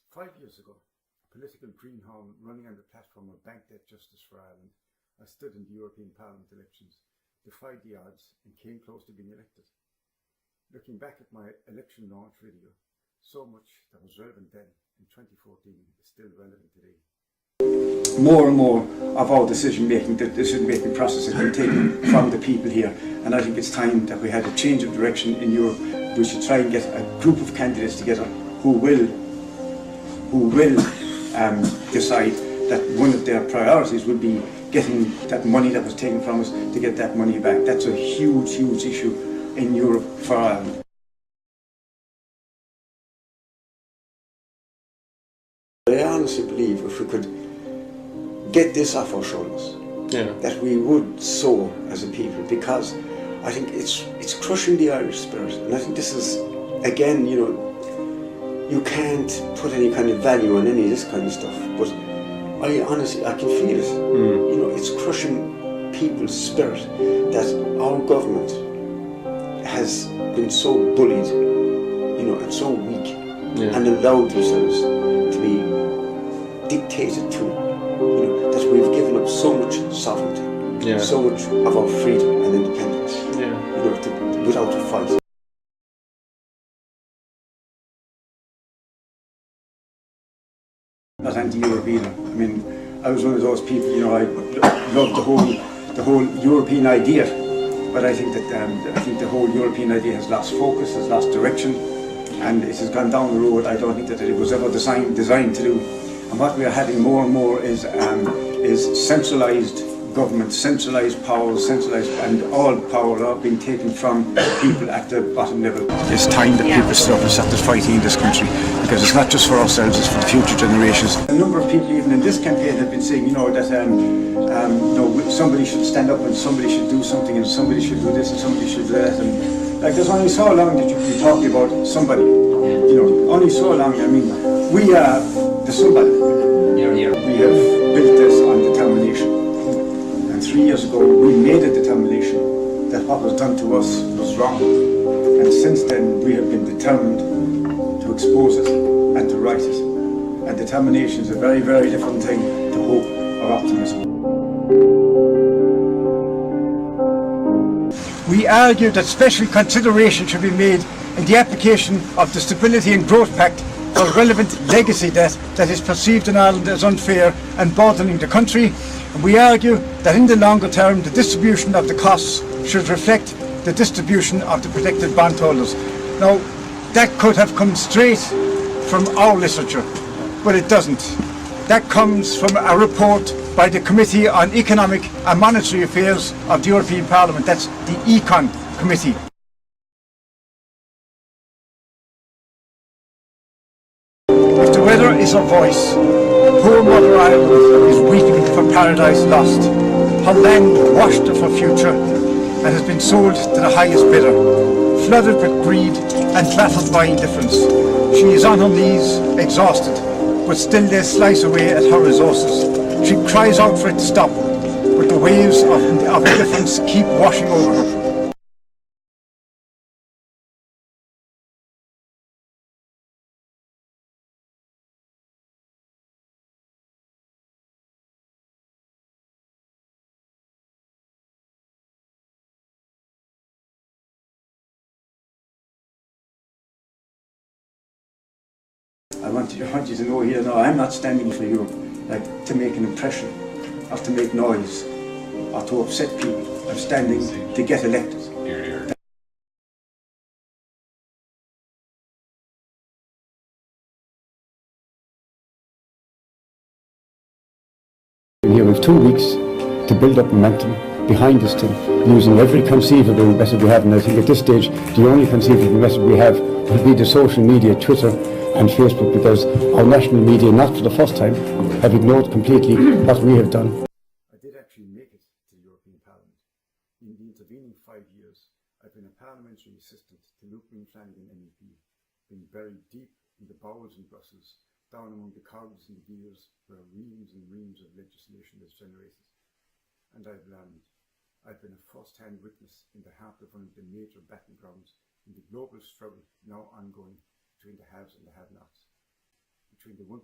5 years ago, a political greenhorn running on the platform of Bank Debt Justice for Ireland, I stood in the European Parliament elections, defied the odds and came close to being elected. Looking back at my election launch video, so much that was relevant then in 2014 is still relevant today. More and more of our decision-making process has been taken from the people here, and I think it's time that we had a change of direction in Europe. We should try and get a group of candidates together who will decide that one of their priorities would be getting that money that was taken from us, to get that money back. That's a huge, huge issue in Europe for Ireland. I honestly believe if we could get this off our shoulders, that we would soar as a people, because I think it's crushing the Irish spirit. And I think this is, again, you can't put any kind of value on any of this kind of stuff, but I honestly can feel it. It's crushing people's spirit that our government has been so bullied, and so weak, and allowed themselves to be dictated to, that we've given up so much sovereignty, so much of our freedom and independence, without a fight. Not anti-European. I mean, I was one of those people. I loved the whole European idea, but I think that the whole European idea has lost focus, has lost direction, and it has gone down the road I don't think that it was ever designed to do. And what we are having more and more is centralised government, centralised powers, and all power are being taken from people at the bottom level. It's time that people stop and start fighting in this country, because it's not just for ourselves, it's for the future generations. A number of people, even in this campaign, have been saying, that somebody should stand up and somebody should do something, and somebody should do this and somebody should do that. And there's only so long that you can be talking about somebody. Only so long. I mean, we are the somebody. We have built this on determination. 3 years ago, we made a determination that what was done to us was wrong. And since then, we have been determined to expose it and to right it. And determination is a very, very different thing to hope or optimism. We argue that special consideration should be made in the application of the Stability and Growth Pact for relevant legacy debt that is perceived in Ireland as unfair and burdening the country. And we argue that in the longer term, the distribution of the costs should reflect the distribution of the protected bondholders. Now, that could have come straight from our literature, but it doesn't. That comes from a report by the Committee on Economic and Monetary Affairs of the European Parliament. That's the Econ Committee. If the weather is a voice, poor Mother Ireland is weeping for paradise lost. Her land washed of her future and has been sold to the highest bidder, flooded with greed and baffled by indifference. She is on her knees, exhausted, but still they slice away at her resources. She cries out for it to stop, but the waves of indifference keep washing over her. I want you to know here now, I'm not standing for you to make an impression, or to make noise, or to upset people. I'm standing to get elected. Here we have 2 weeks to build up momentum behind this thing, using every conceivable method we have, and I think at this stage the only conceivable method we have will be the social media, Twitter and Facebook, because our national media, not for the first time, have ignored completely what we have done. I did actually make it to the European Parliament. In the intervening 5 years, I've been a parliamentary assistant to Luke Flanagan MEP, been buried deep in the bowels in Brussels, down among the cogs and the gears where reams and reams of legislation is generated. And I've learned. I've been a first-hand witness in the heart of one of the major battlegrounds in the global struggle now ongoing between the haves and the have-nots. between the 1%,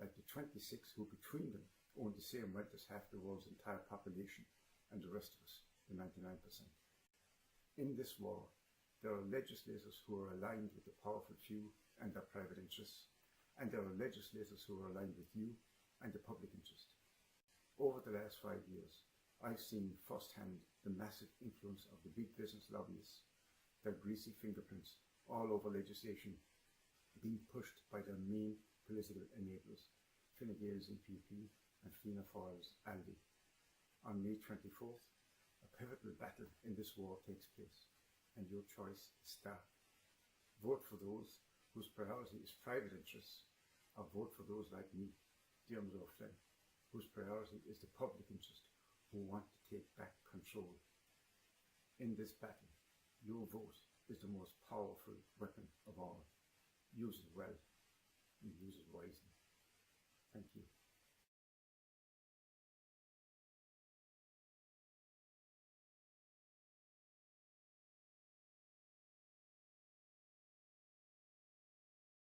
like the 26 who between them own the same wealth as half the world's entire population, and the rest of us, the 99%. In this war, there are legislators who are aligned with the powerful few and their private interests, and there are legislators who are aligned with you and the public interest. Over the last 5 years, I've seen firsthand the massive influence of the big business lobbyists, their greasy fingerprints all over legislation being pushed by their main political enablers, Fine Gael's EPP and Fianna Fáil's ALDI. On May 24th, a pivotal battle in this war takes place, and your choice is stark. Vote for those whose priority is private interests, or vote for those like me, Diarmuid, whose priority is the public interest, who want to take back control. In this battle, your vote is the most powerful weapon of all. Use it well and use it wisely. Thank you.